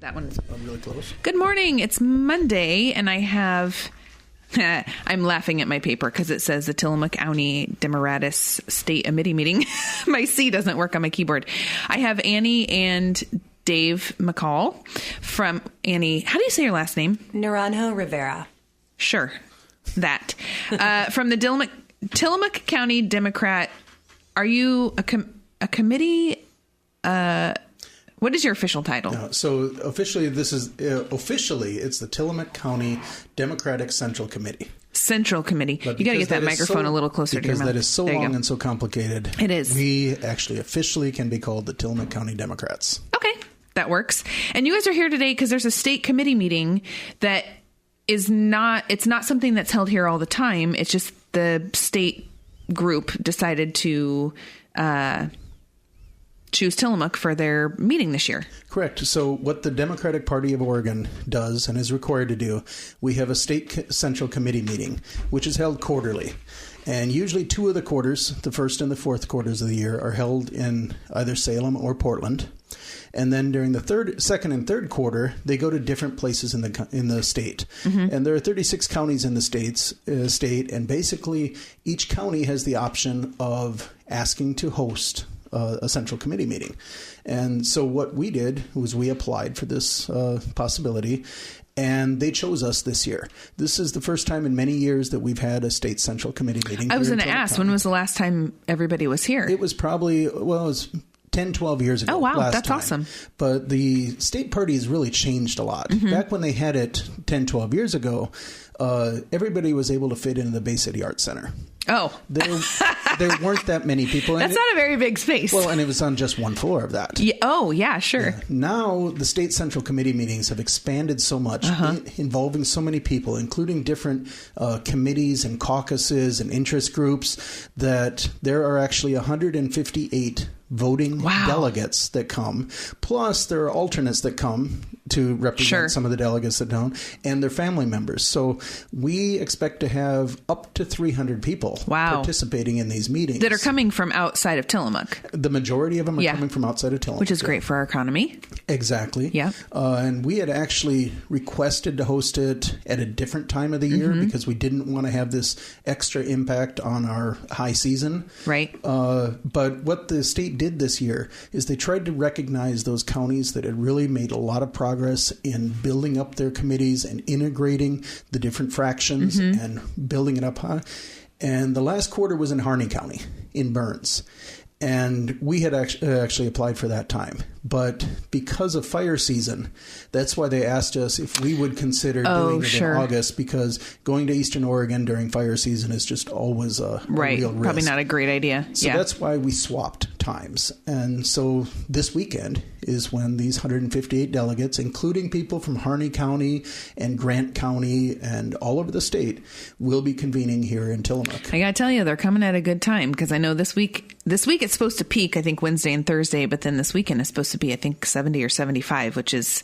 That one's really close. Good morning. It's Monday, and I have... I'm laughing at my paper because it says the Tillamook County Democrats State Committee meeting. My C doesn't work on my keyboard. I have Annie and Dave McCall from Annie. How do you say your last name? Naranjo Rivera. Sure. That. From the Tillamook County Democrat. Are you a committee? What is your official title? So officially, it's the Tillamook County Democratic Central Committee. Central Committee. You got to get that microphone a little closer to your mouth. Because that is so long and so complicated. It is. We actually officially can be called the Tillamook County Democrats. Okay, that works. And you guys are here today because there's a state committee meeting that it's not something that's held here all the time. It's just the state group decided to choose Tillamook for their meeting this year. Correct. So what the Democratic Party of Oregon does and is required to do, we have a state central committee meeting, which is held quarterly. And usually 2 of the quarters, the first and the fourth quarters of the year, are held in either Salem or Portland. And then during the second and third quarter, they go to different places in the state. Mm-hmm. And there are 36 counties in the state, and basically each county has the option of asking to host a central committee meeting. And so what we did was we applied for this possibility, and they chose us this year. This is the first time in many years that we've had a state central committee meeting. I was going to ask, when was the last time everybody was here? It was probably, it was 10, 12 years ago. Oh, wow. That's awesome. But the state party has really changed a lot. Mm-hmm. Back when they had it 10, 12 years ago, everybody was able to fit into the Bay City Arts Center. Oh. There weren't that many people. That's not a very big space. Well, and it was on just one floor of that. Yeah, oh, yeah, sure. Yeah. Now, the state central committee meetings have expanded so much, involving so many people, including different committees and caucuses and interest groups, that there are actually 158 voting delegates that come. Plus, there are alternates that come to represent some of the delegates that don't, and their family members. So we expect to have up to 300 people participating in these meetings. That are coming from outside of Tillamook. The majority of them are coming from outside of Tillamook. Which is great for our economy. Exactly. Yeah. And we had actually requested to host it at a different time of the year because we didn't want to have this extra impact on our high season. Right. But what the state did this year is they tried to recognize those counties that had really made a lot of progress in building up their committees and integrating the different fractions and building it up high. And the last quarter was in Harney County in Burns. And we had actually applied for that time. But because of fire season, that's why they asked us if we would consider doing it in August, because going to Eastern Oregon during fire season is just always a real risk. Probably not a great idea. So that's why we swapped times. And so this weekend is when these 158 delegates, including people from Harney County and Grant County and all over the state, will be convening here in Tillamook. I got to tell you, they're coming at a good time, because I know this week it's supposed to peak, I think, Wednesday and Thursday, but then this weekend is supposed to be, I think, 70 or 75, which is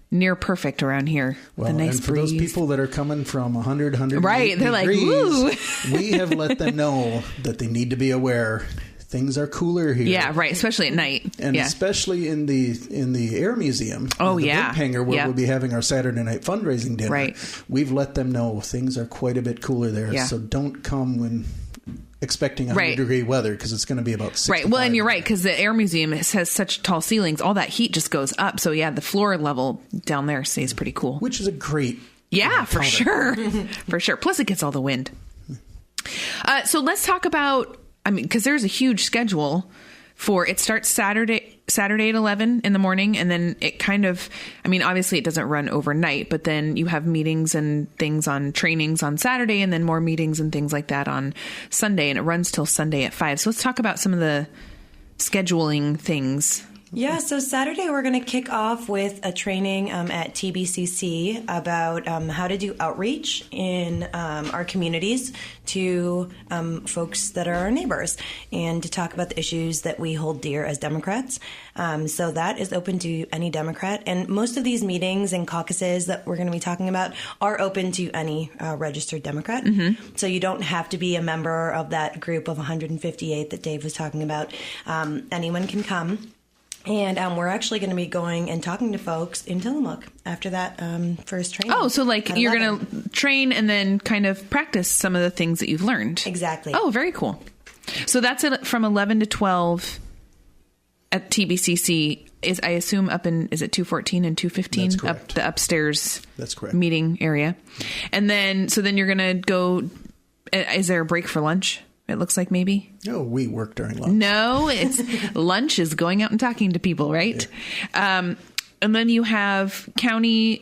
near perfect around here. Well, the nice and for breeze. Those people that are coming from 100, 100 right, they're degrees, like, woo! We have let them know that they need to be aware. Things are cooler here. Yeah, right. Especially at night. And especially in the Air Museum. The big hangar where we'll be having our Saturday night fundraising dinner. Right. We've let them know things are quite a bit cooler there. Yeah. So don't come when expecting 100-degree weather, because it's going to be about 65. Right. Well, and you're right, because the Air Museum has such tall ceilings. All that heat just goes up. So, the floor level down there stays pretty cool. Which is a great for sure. For sure. Plus, it gets all the wind. So let's talk about, because there's a huge schedule for, it starts Saturday at 11 in the morning, and then it kind of, obviously it doesn't run overnight, but then you have meetings and things on trainings on Saturday, and then more meetings and things like that on Sunday, and it runs till Sunday at 5. So let's talk about some of the scheduling things. Yeah, so Saturday we're going to kick off with a training at TBCC about how to do outreach in our communities to folks that are our neighbors, and to talk about the issues that we hold dear as Democrats. So that is open to any Democrat. And most of these meetings and caucuses that we're going to be talking about are open to any registered Democrat. Mm-hmm. So you don't have to be a member of that group of 158 that Dave was talking about. Anyone can come. And we're actually going to be going and talking to folks in Tillamook after that first training. Oh, so like you're going to train and then kind of practice some of the things that you've learned. Exactly. Oh, very cool. So that's from 11 to 12 at TBCC. Is I assume up in, is it 214 and 215? That's correct. Up the upstairs That's correct. meeting area. And then, so then you're going to go, is there a break for lunch? It looks like maybe. No, we work during lunch. No, it's lunch is going out and talking to people, right? Yeah. And then you have county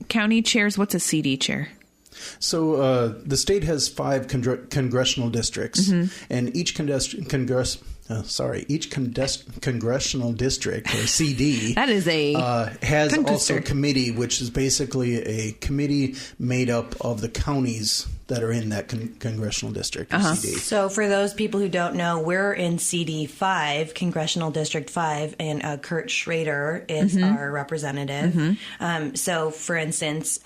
chairs. What's a CD chair? So the state has 5 congressional districts, and each congressional district, or CD, that is has also a committee, which is basically a committee made up of the counties that are in that congressional district, or CD. So for those people who don't know, we're in CD 5, Congressional District 5, and Kurt Schrader is our representative. So for instance,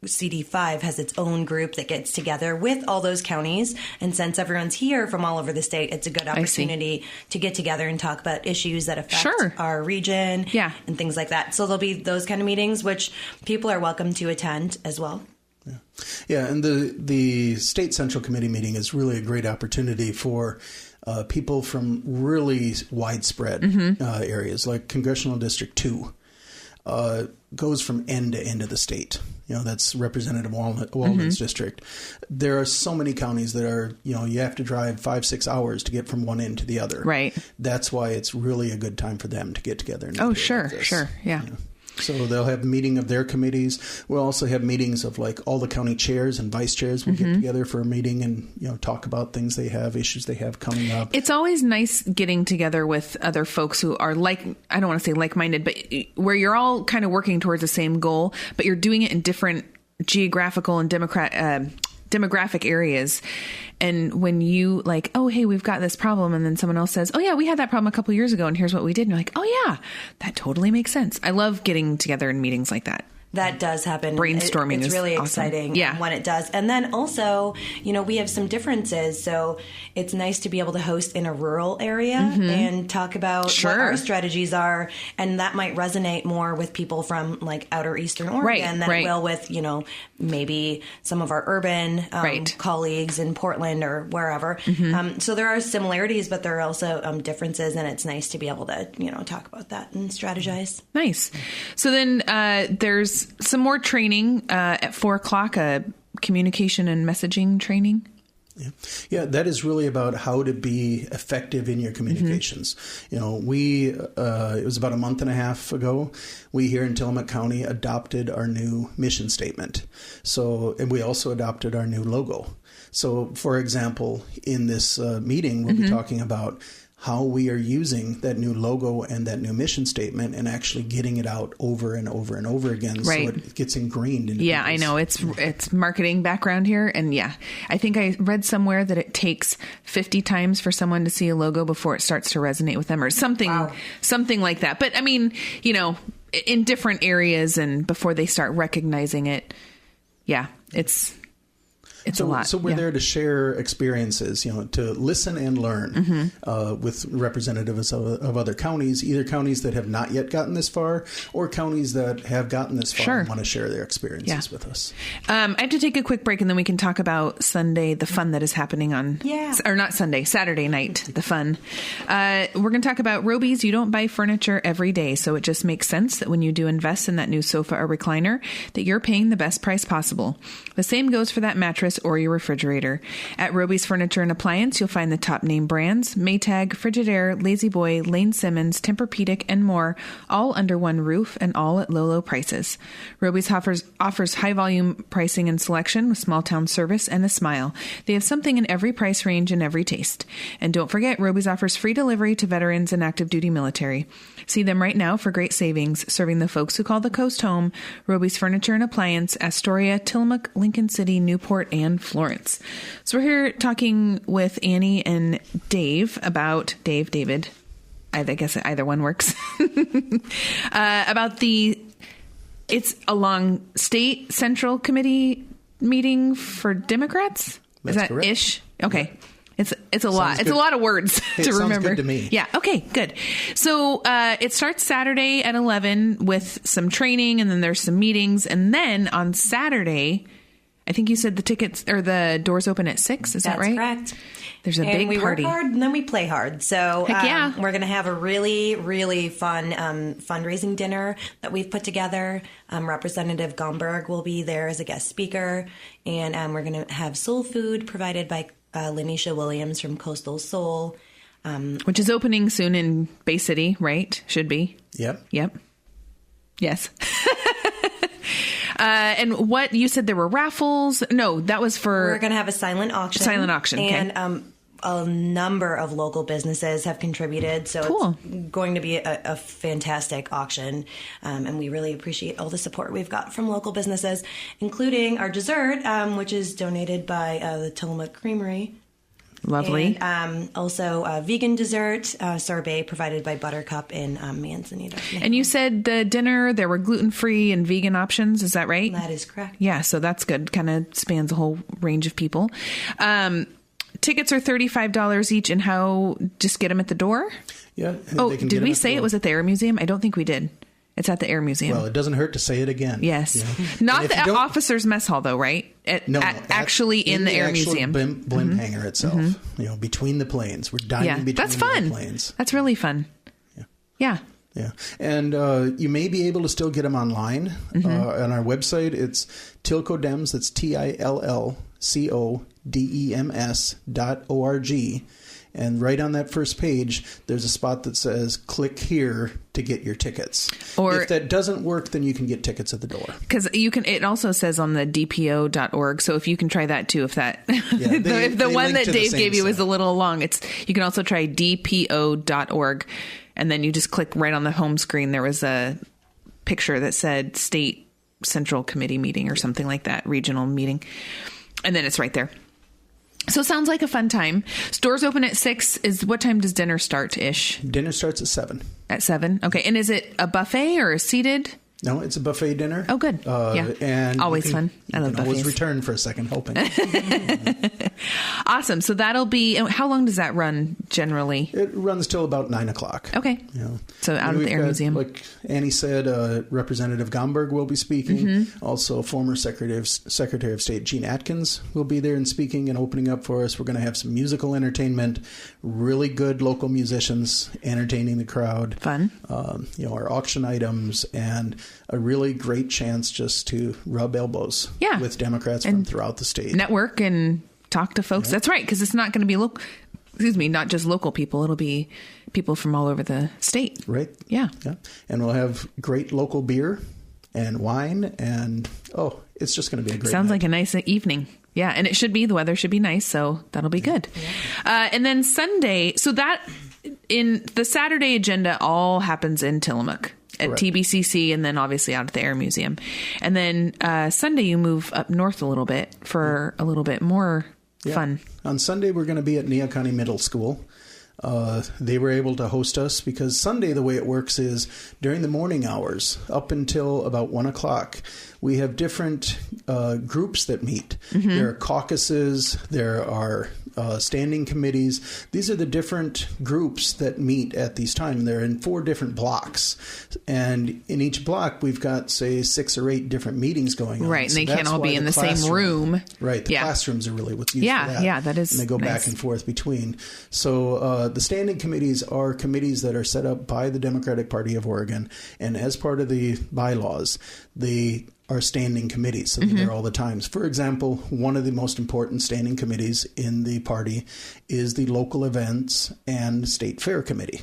CD5 has its own group that gets together with all those counties, and since everyone's here from all over the state, it's a good opportunity to get together and talk about issues that affect our region and things like that. So there'll be those kind of meetings, which people are welcome to attend as well. Yeah, and the State Central Committee meeting is really a great opportunity for people from really widespread areas, like Congressional District 2 goes from end to end of the state. That's Representative Walden's district. There are so many counties that are, you have to drive 5-6 hours to get from one end to the other. Right. That's why it's really a good time for them to get together. And sure. Yeah. So they'll have a meeting of their committees. We'll also have meetings of like all the county chairs and vice chairs will get together for a meeting and, talk about things they have, issues they have coming up. It's always nice getting together with other folks who are I don't want to say like-minded, but where you're all kind of working towards the same goal, but you're doing it in different geographical and demographic areas. And when you oh, hey, we've got this problem. And then someone else says, oh yeah, we had that problem a couple years ago and here's what we did. And you're like, oh yeah, that totally makes sense. I love getting together in meetings like that. That does happen. Brainstorming it's really awesome. Exciting yeah. when it does. And then also, we have some differences. So it's nice to be able to host in a rural area and talk about what our strategies are. And that might resonate more with people from outer Eastern Oregon than it will with, maybe some of our urban colleagues in Portland or wherever. So there are similarities, but there are also differences. And it's nice to be able to, talk about that and strategize. Nice. So then there's some more training at 4:00, communication and messaging training. Yeah, that is really about how to be effective in your communications. It was about a month and a half ago, we here in Tillamook County adopted our new mission statement. And we also adopted our new logo. So, for example, in this meeting, we'll be talking about how we are using that new logo and that new mission statement and actually getting it out over and over and over again so it gets ingrained into I know. It's marketing background here. And I think I read somewhere that it takes 50 times for someone to see a logo before it starts to resonate with them or something like that. But I mean, in different areas and before they start recognizing it, it's a lot. So we're there to share experiences, to listen and learn with representatives of other counties, either counties that have not yet gotten this far or counties that have gotten this far and want to share their experiences with us. I have to take a quick break and then we can talk about Sunday, the fun that is happening or not Sunday, Saturday night, the fun. We're going to talk about Roby's. You don't buy furniture every day, so it just makes sense that when you do invest in that new sofa or recliner, that you're paying the best price possible. The same goes for that mattress or your refrigerator. At Roby's Furniture and Appliance, you'll find the top name brands, Maytag, Frigidaire, La-Z-Boy, Lane Simmons, Tempur-Pedic, and more, all under one roof and all at low prices. Roby's offers high volume pricing and selection with small town service and a smile. They have something in every price range and every taste. And don't forget, Roby's offers free delivery to veterans and active duty military. See them right now for great savings, serving the folks who call the coast home. Roby's Furniture and Appliance, Astoria, Tillamook, Lincoln City, Newport, and Florence. So we're here talking with Annie and Dave about David. I guess either one works. About it's a long state central committee meeting for Democrats. That's Is that correct. ish? Okay. It's a lot. good. It's a lot of words to sounds remember. good to me. Yeah. Okay, good. So it starts Saturday at 11 with some training, and then there's some meetings. And then on Saturday, I think you said the tickets or the doors open at 6. Is that right? That's correct. There's a and big party. We work hard and then we play hard. So Heck yeah. We're going to have a really, really fun fundraising dinner that we've put together. Representative Gomberg will be there as a guest speaker. And we're going to have soul food provided by Lanisha Williams from Coastal Soul. Which is opening soon in Bay City, right? Should be. Yep. Yes. And what you said there were raffles? No, that was for... We're going to have a silent auction. And okay. A number of local businesses have contributed. So cool. It's going to be a fantastic auction. And we really appreciate all the support we've got from local businesses, including our dessert, which is donated by the Tillamook Creamery. Lovely. And also vegan dessert sorbet provided by Buttercup in Manzanita. And you said the dinner, there were gluten-free and vegan options. Is that right? That is correct. Yeah, so that's good. Kind of spans a whole range of people. Tickets are $35 each, and how just get them at the door? Yeah. Oh, did we say it was at the Air Museum? I don't think we did. It's at the Air Museum. Well, it doesn't hurt to say it again. Yes. Yeah. Not the officers' mess hall, though, right? Actually in the Air Museum. Blimp hangar itself. Between the planes. We're dining between that's fun. the planes. That's really fun. Yeah. Yeah. And you may be able to still get them online. On our website, it's Tillcodems, that's TILLCODEMS.org. And right on that first page, there's a spot that says, click here to get your tickets. Or if that doesn't work, then you can get tickets at the door. Because it also says on the DPO.org. So if you can try that too, if that, if the one that Dave gave you is a little long, you can also try DPO.org. And then you just click right on the home screen. There was a picture that said State Central Committee meeting or something like that, regional meeting. And then it's right there. So it sounds like a fun time. Stores open at 6. What time does dinner start-ish? Dinner starts at 7. At 7? Okay. And is it a buffet or a seated? No, it's a buffet dinner. Oh, good. Yeah. And always fun. I love buffets. Always return for a second helping. Awesome. So that'll be, how long does that run generally? It runs till about 9 o'clock. Okay. So out of the Air Museum. Like Annie said, Representative Gomberg will be speaking. Also, former Secretary of State Gene Atkins will be there and speaking and opening up for us. We're going to have some musical entertainment, really good local musicians entertaining the crowd. Fun. Our auction items, and a really great chance just to rub elbows with Democrats from throughout the state. Network and talk to folks. That's right, because it's not going to be not just local people. It'll be people from all over the state. Right. Yeah. And we'll have great local beer and wine, and it's just going to be a great Sounds night. like a nice evening. Yeah, and the weather should be nice, so that'll be good. Yeah. And then Sunday, so that in the Saturday agenda all happens in Tillamook. At Correct. TBCC, and then obviously out at the Air Museum. And then Sunday you move up north a little bit for a little bit more fun. On Sunday we're going to be at Neah County Middle School. They were able to host us because Sunday the way it works is during the morning hours up until about 1 o'clock, we have different groups that meet. There are caucuses, there are standing committees. These are the different groups that meet at these times. They're in 4 different blocks. And in each block, we've got, say, 6 or 8 different meetings going on. Right, and they can't all be in the same room. Right, the classrooms are really what's used for that. Yeah, that is and they go nice. back and forth between. So the standing committees are committees that are set up by the Democratic Party of Oregon. And as part of the bylaws, they are standing committees, so they're there all the times. For example, one of the most important standing committees in the party is the local events and state fair committee.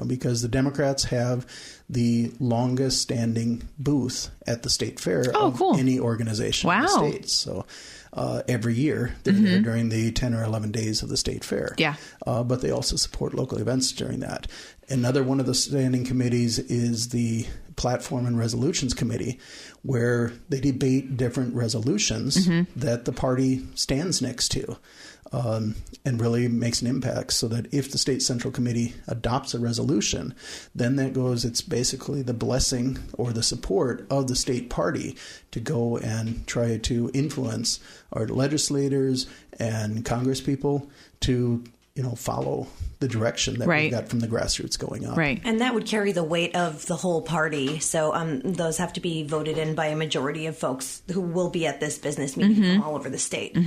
Because the Democrats have the longest standing booth at the state fair of any organization in the states. So every year they're there during the 10 or 11 days of the state fair. Yeah. But they also support local events during that. Another one of the standing committees is the Platform and Resolutions Committee, where they debate different resolutions that the party stands next to. and really makes an impact, so that if the state central committee adopts a resolution, then it's basically the blessing or the support of the state party to go and try to influence our legislators and congresspeople to follow the direction that we got from the grassroots going up. Right. And that would carry the weight of the whole party. So those have to be voted in by a majority of folks who will be at this business meeting from all over the state.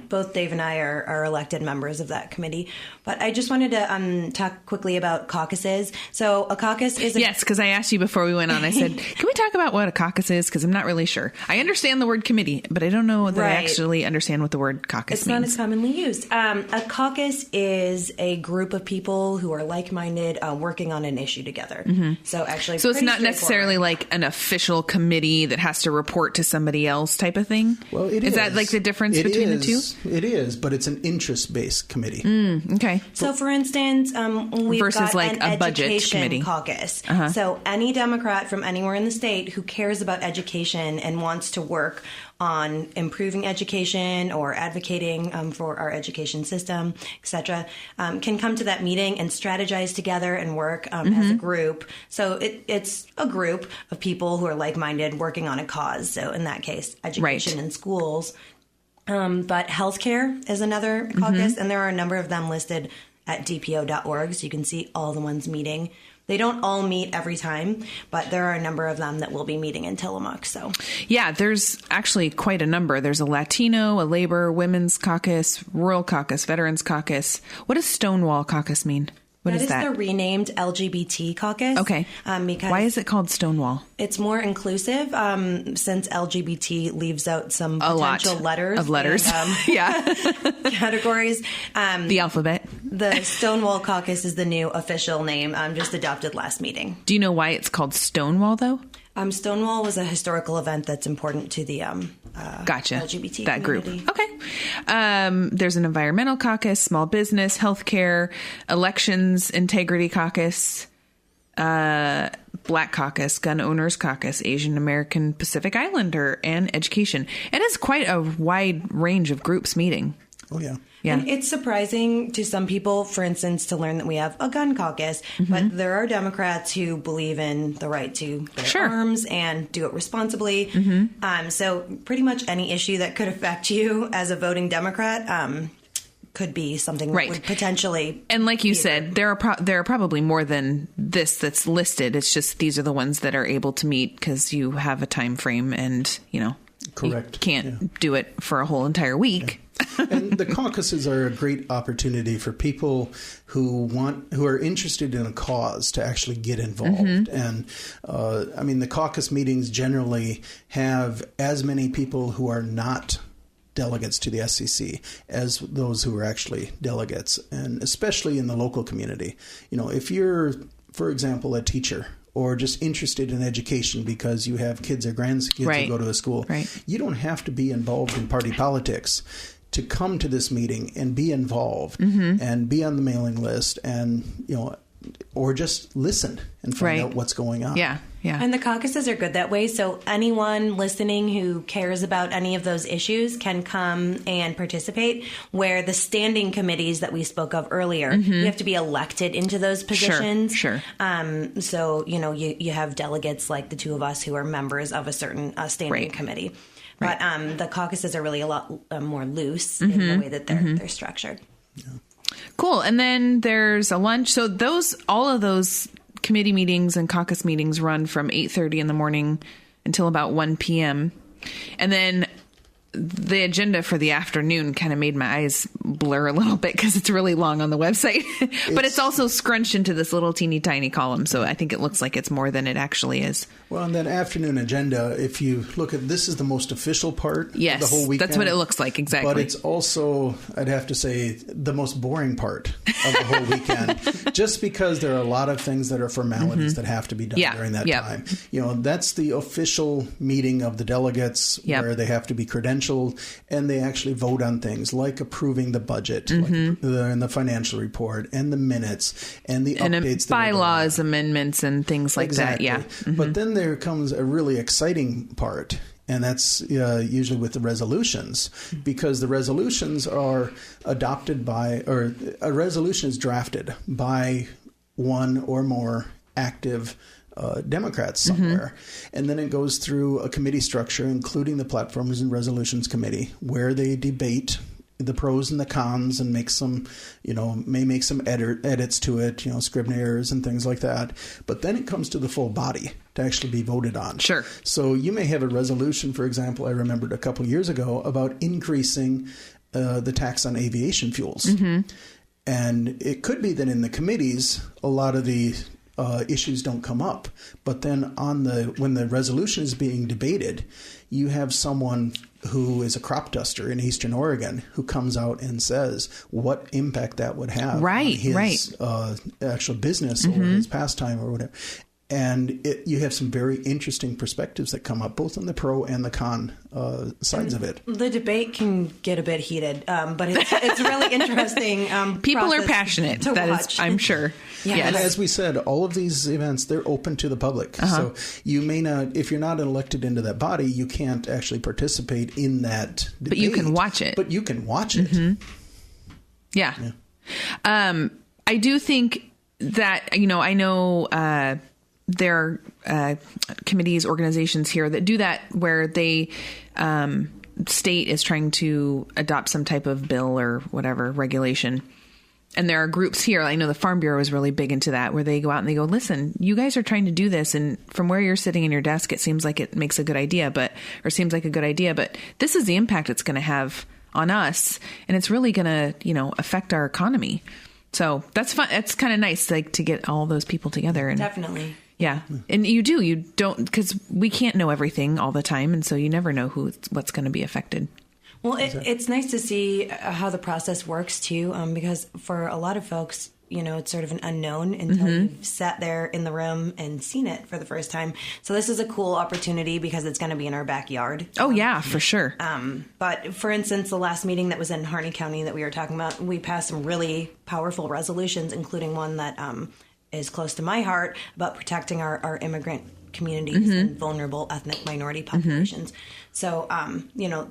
Both Dave and I are elected members of that committee. But I just wanted to talk quickly about caucuses. So a caucus is... Yes, because I asked you before we went on. I said, can we talk about what a caucus is? Because I'm not really sure. I understand the word committee, but I don't know that I actually understand what the word caucus means. It's not as commonly used. A caucus is a group of people who are like-minded working on an issue together. So it's not necessarily like an official committee that has to report to somebody else type of thing? Well, it is. Is that like the difference between the two? It is, but it's an interest-based committee. Okay. So, for instance, we've versus got like an a budget education committee caucus. So any Democrat from anywhere in the state who cares about education and wants to work on improving education or advocating for our education system, etc., can come to that meeting and strategize together and work as a group. So it's a group of people who are like-minded working on a cause. So in that case, education in schools. But healthcare is another caucus, and there are a number of them listed at dpo.org, so you can see all the ones meeting. They don't all meet every time, but there are a number of them that will be meeting in Tillamook. So, yeah, there's actually quite a number. There's a Latino, a Labor, Women's Caucus, Rural Caucus, Veterans Caucus. What does Stonewall Caucus mean? What is that? That is the renamed LGBT caucus. Okay. Because why is it called Stonewall? It's more inclusive since LGBT leaves out some potential letters. And, categories. The alphabet. The Stonewall Caucus is the new official name, just adopted last meeting. Do you know why it's called Stonewall, though? Stonewall was a historical event that's important to the LGBT that community. Group. Okay. There's an environmental caucus, small business, healthcare, elections, integrity caucus, Black Caucus, Gun Owners Caucus, Asian American Pacific Islander, and education. It is quite a wide range of groups meeting. Oh, yeah. Yeah. And it's surprising to some people, for instance, to learn that we have a gun caucus, but there are Democrats who believe in the right to bear arms and do it responsibly. So pretty much any issue that could affect you as a voting Democrat could be something that would potentially... And like you said, there are probably more than this that's listed. It's just these are the ones that are able to meet because you have a time frame and, Correct. You can't do it for a whole entire week. Yeah. And the caucuses are a great opportunity for people who are interested in a cause to actually get involved. And the caucus meetings generally have as many people who are not delegates to the SCC as those who are actually delegates, and especially in the local community. If you're, for example, a teacher or just interested in education because you have kids or grandkids who go to a school, you don't have to be involved in party politics to come to this meeting and be involved and be on the mailing list and, or just listen and find out what's going on. Yeah. Yeah. And the caucuses are good that way. So anyone listening who cares about any of those issues can come and participate, where the standing committees that we spoke of earlier, you have to be elected into those positions. Sure. So, you have delegates like the two of us who are members of a certain standing committee. But the caucuses are really a lot more loose in the way that they're structured. Yeah. Cool. And then there's a lunch. So all of those committee meetings and caucus meetings run from 8:30 in the morning until about 1 p.m. And then the agenda for the afternoon kind of made my eyes blur a little bit because it's really long on the website. But it's also scrunched into this little teeny tiny column. So I think it looks like it's more than it actually is. Well, and that afternoon agenda, if you look at this, is the most official part of the whole weekend. That's what it looks like, exactly. But it's also, I'd have to say, the most boring part of the whole weekend, just because there are a lot of things that are formalities that have to be done during that time. That's the official meeting of the delegates where they have to be credentialed and they actually vote on things like approving the budget and the financial report and the minutes and the updates. Bylaws, amendments, and things like that. Yeah. But then there comes a really exciting part And that's usually with the resolutions, because the resolutions are adopted by, or a resolution is drafted by one or more active Democrats somewhere. And then it goes through a committee structure, including the Platforms and Resolutions Committee, where they debate the pros and the cons and make some, may make some edits to it, Scribner errors and things like that. But then it comes to the full body to actually be voted on. Sure. So you may have a resolution, for example, I remembered a couple years ago, about increasing the tax on aviation fuels. And it could be that in the committees, a lot of the issues don't come up. But then when the resolution is being debated, you have someone who is a crop duster in Eastern Oregon who comes out and says what impact that would have on his actual business or his pastime or whatever. And you have some very interesting perspectives that come up, both on the pro and the con sides of it. The debate can get a bit heated, but it's really interesting. People are passionate. That is, I'm sure. Yeah. And as we said, all of these events, they're open to the public. So you may not, if you're not elected into that body, you can't actually participate in that debate. But you can watch it. But you can watch it. Yeah. I do think that, I know there are committees, organizations here that do that, where they state is trying to adopt some type of bill or whatever regulation. And there are groups here. I know the Farm Bureau is really big into that, where they go out and they go, listen, you guys are trying to do this. And from where you're sitting in your desk, it seems like it makes a good idea, but this is the impact it's going to have on us. And it's really going to, affect our economy. So that's fun. It's kind of nice, to get all those people together. And definitely. Yeah. And you don't, because we can't know everything all the time. And so you never know what's going to be affected. Well, it's nice to see how the process works, too, because for a lot of folks, it's sort of an unknown until you've sat there in the room and seen it for the first time. So this is a cool opportunity because it's going to be in our backyard. Oh, yeah, for sure. But for instance, the last meeting that was in Harney County that we were talking about, we passed some really powerful resolutions, including one that is close to my heart about protecting our immigrant communities and vulnerable ethnic minority populations. So,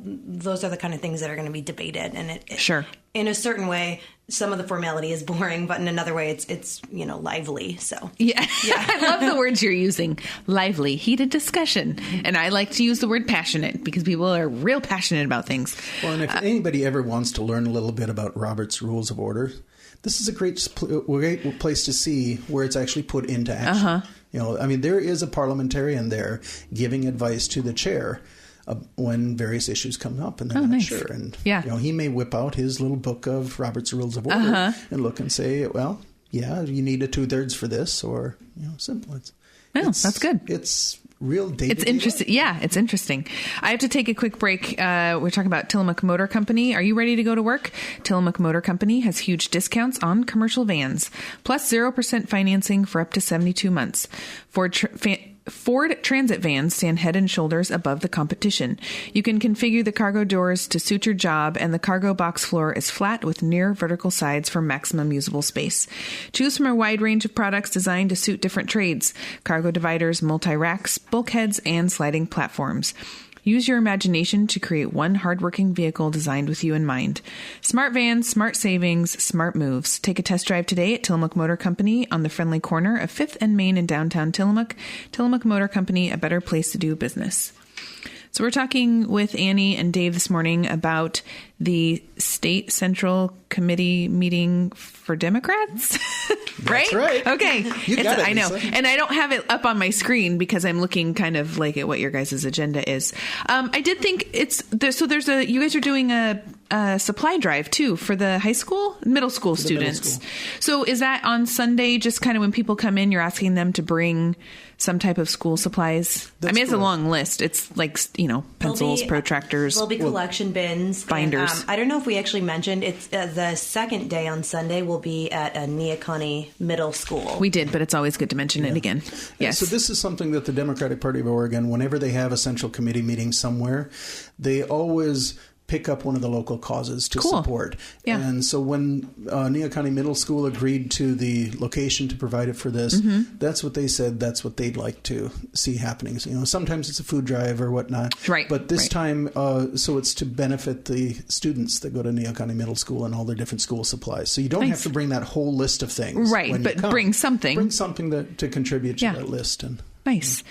those are the kind of things that are going to be debated. And sure. In a certain way, some of the formality is boring, but in another way, it's lively. So yeah. I love the words you're using: lively, heated discussion, and I like to use the word passionate because people are real passionate about things. Well, and if anybody ever wants to learn a little bit about Robert's Rules of Order, this is a great place to see where it's actually put into action. There is a parliamentarian there giving advice to the chair when various issues come up, and they're not sure. And he may whip out his little book of Robert's Rules of Order and look and say, well, you need a 2/3 for this, or simple. That's good. It's real data. It's interesting. Yeah, it's interesting. I have to take a quick break. We're talking about Tillamook Motor Company. Are you ready to go to work? Tillamook Motor Company has huge discounts on commercial vans, plus 0% financing for up to 72 months. Ford Transit vans stand head and shoulders above the competition. You can configure the cargo doors to suit your job, and the cargo box floor is flat with near vertical sides for maximum usable space. Choose from a wide range of products designed to suit different trades: cargo dividers, multi-racks, bulkheads, and sliding platforms. Use your imagination to create one hardworking vehicle designed with you in mind. Smart vans, smart savings, smart moves. Take a test drive today at Tillamook Motor Company on the friendly corner of 5th and Main in downtown Tillamook. Tillamook Motor Company, a better place to do business. So we're talking with Annie and Dave this morning about the State Central Committee meeting for Democrats. Right? That's right. Okay. You got it, I know. Lisa. And I don't have it up on my screen because I'm looking kind of like at what your guys' agenda is. I did think you guys are doing a supply drive too for the middle school students. So is that on Sunday, just kind of when people come in, you're asking them to bring some type of school supplies? It's a long list. It's like, pencils, protractors. There'll be collection bins. Binders. And, I don't know if we actually mentioned, it's the second day on Sunday will be at Neocony Middle School. We did, but it's always good to mention it again. Yes. So this is something that the Democratic Party of Oregon, whenever they have a central committee meeting somewhere, they always pick up one of the local causes to Cool. support. Yeah. And so when Neo County Middle School agreed to the location to provide it for this, that's what they said. That's what they'd like to see happening. So, sometimes it's a food drive or whatnot. Right. But this time, so it's to benefit the students that go to Neo County Middle School and all their different school supplies. So you don't have to bring that whole list of things. Right, when but you come. bring something. Bring something to contribute to that list. And Nice.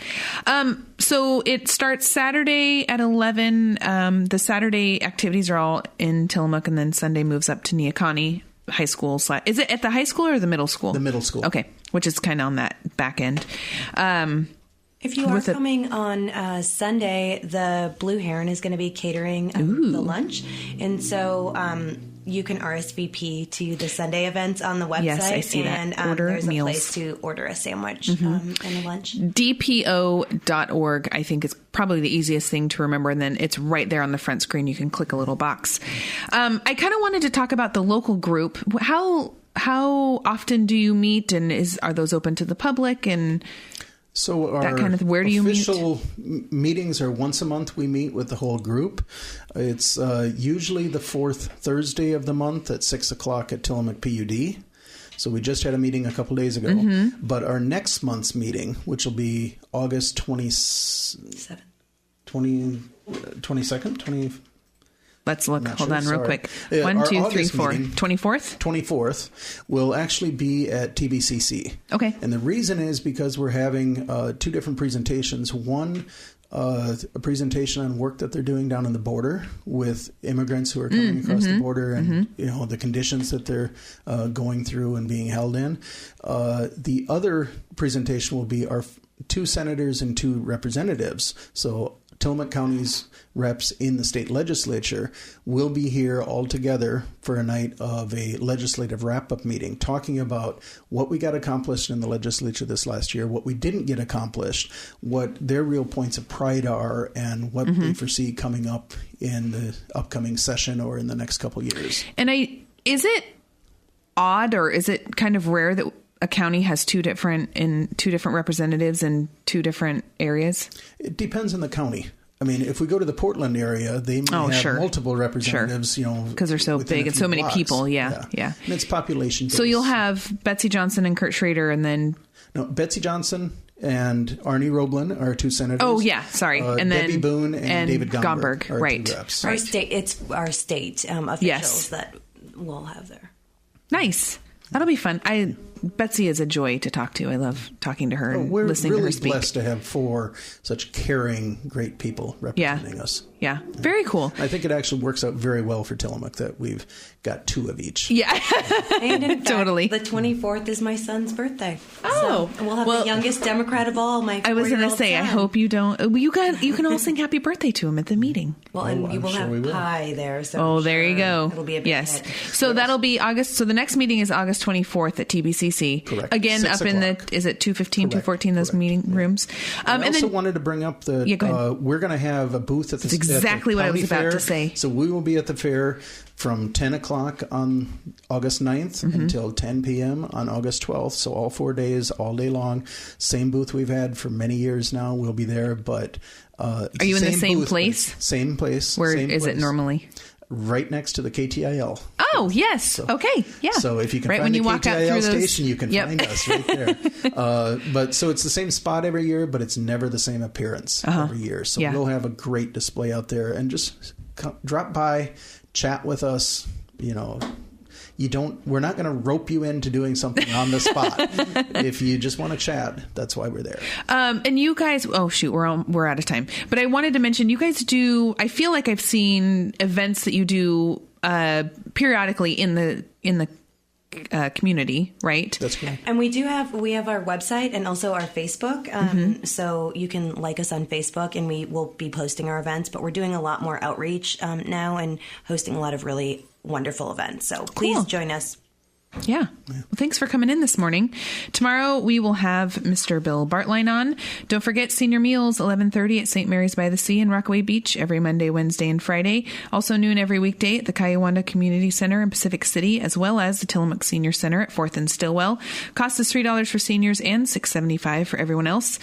So it starts Saturday at 11. The Saturday activities are all in Tillamook, and then Sunday moves up to Neocani High School. Is it at the high school or the middle school? The middle school. Okay, which is kind of on that back end. If you are coming on Sunday, the Blue Heron is going to be catering the lunch. And so you can RSVP to the Sunday events on the website. Yes, I see that. And Order there's meals. a place to order a sandwich and a lunch. DPO.org, I think, is probably the easiest thing to remember. And then it's right there on the front screen. You can click a little box. I kind of wanted to talk about the local group. How often do you meet, and are those open to the public? And so that kind of, where do you meet? Official meetings are once a month. We meet with the whole group. It's usually the fourth Thursday of the month at 6:00 at Tillamook PUD. So we just had a meeting a couple days ago. But our next month's meeting, which will be August 22nd. Let's look. Hold on real quick. Yeah, 1, 2, 3, August 4. meeting, 24th? 24th will actually be at TBCC. Okay. And the reason is because we're having two different presentations. One, a presentation on work that they're doing down on the border with immigrants who are coming across the border and the conditions that they're going through and being held in. The other presentation will be our 2 senators and 2 representatives. So Tillamook County's reps in the state legislature will be here all together for a night of a legislative wrap-up meeting, talking about what we got accomplished in the legislature this last year, what we didn't get accomplished, what their real points of pride are, and what they foresee coming up in the upcoming session or in the next couple years. And is it odd, or is it kind of rare that a county has two different representatives in 2 different areas? It depends on the county. I mean, if we go to the Portland area, they may have multiple representatives, because they're so big and so many people. Yeah. And it's population based. So you'll have Betsy Johnson and Kurt Schrader, and then Betsy Johnson and Arnie Roblin are 2 senators. Oh yeah, sorry, and then Debbie Boone and David Gomberg are right. 2 reps. Our state, it's our state officials that we'll have there. Nice. That'll be fun. Betsy is a joy to talk to. I love talking to her and listening to her speak. We're really blessed to have 4 such caring, great people representing us. Yeah. Very cool. I think it actually works out very well for Tillamook that we've got 2 of each. Yeah. And in fact, totally. The 24th is my son's birthday. Oh. So we'll have the youngest Democrat of all, my 4-year-old I was going to say, son. I hope you don't. You can all sing happy birthday to him at the meeting. Well, and you will have pie there. So there you go. It'll be a big hit. So that'll be August. So the next meeting is August 24th at TBCC. Correct. Again, up in is it 215, 214, those meeting rooms? I also wanted to bring up that we're going to have a booth at the That's exactly what I was about to say. So we will be at the fair from 10 o'clock on August 9th until 10 p.m. on August 12th. So all 4 days, all day long. Same booth we've had for many years now. We'll be there, but are you in the same booth, place? Same place. Where is it normally? Right next to the KTIL. Oh, yes. Okay. Yeah. So if you can find the KTIL station, you can find us right there. But so it's the same spot every year, but it's never the same appearance every year. So we'll have a great display out there, and just drop by, chat with us. We're not going to rope you into doing something on the spot. If you just want to chat, that's why we're there. And you guys, we're out of time. But I wanted to mention, you guys do, I feel like I've seen events that you do periodically in the community, right? That's correct. And we have our website and also our Facebook. So you can like us on Facebook, and we will be posting our events. But we're doing a lot more outreach now and hosting a lot of really wonderful events. So please join us. Yeah. Well, thanks for coming in this morning. Tomorrow we will have Mr. Bill Bartline on. Don't forget senior meals, 11:30 at St. Mary's by the Sea in Rockaway Beach every Monday, Wednesday, and Friday. Also noon every weekday at the Kayawanda Community Center in Pacific City, as well as the Tillamook Senior Center at 4th and Stillwell. Cost is $3 for seniors and $6.75 for everyone else.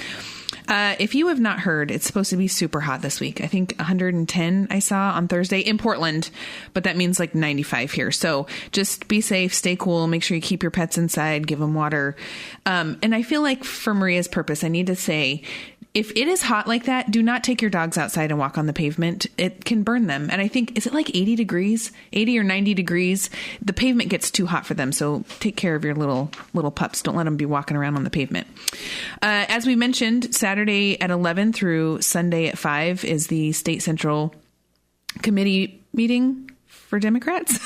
If you have not heard, it's supposed to be super hot this week. I think 110 I saw on Thursday in Portland, but that means like 95 here. So just be safe, stay cool, make sure you keep your pets inside, give them water. And I feel like for Maria's purpose, I need to say, if it is hot like that, do not take your dogs outside and walk on the pavement. It can burn them. And I think, is it like 80 degrees, 80 or 90 degrees? The pavement gets too hot for them. So take care of your little pups. Don't let them be walking around on the pavement. As we mentioned, Saturday at 11 through Sunday at 5 is the State Central Committee meeting for Democrats.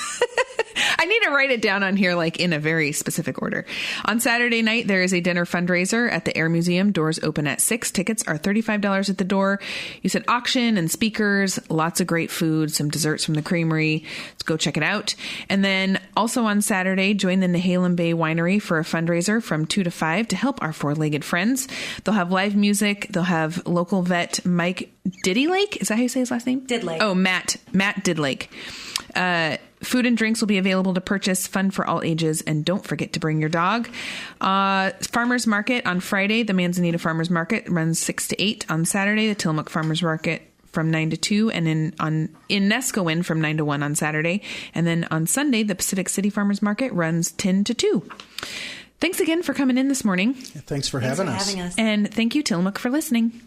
I need to write it down on here, like in a very specific order. On Saturday night, there is a dinner fundraiser at the Air Museum. Doors open at 6. Tickets are $35 at the door. You said auction and speakers, lots of great food, some desserts from the creamery. Let's go check it out. And then also on Saturday, join the Nehalem Bay Winery for a fundraiser from 2 to 5 to help our four-legged friends. They'll have live music. They'll have local vet Mike Didlake. Is that how you say his last name? Didlake. Oh, Matt Didlake. Food and drinks will be available to purchase, fun for all ages, and don't forget to bring your dog. Farmers Market on Friday, the Manzanita Farmers Market runs 6 to 8. On Saturday, the Tillamook Farmers Market from 9 to 2, and in Neskowin from 9 to 1 on Saturday. And then on Sunday, the Pacific City Farmers Market runs 10 to 2. Thanks again for coming in this morning. Thanks for having us. And thank you, Tillamook, for listening.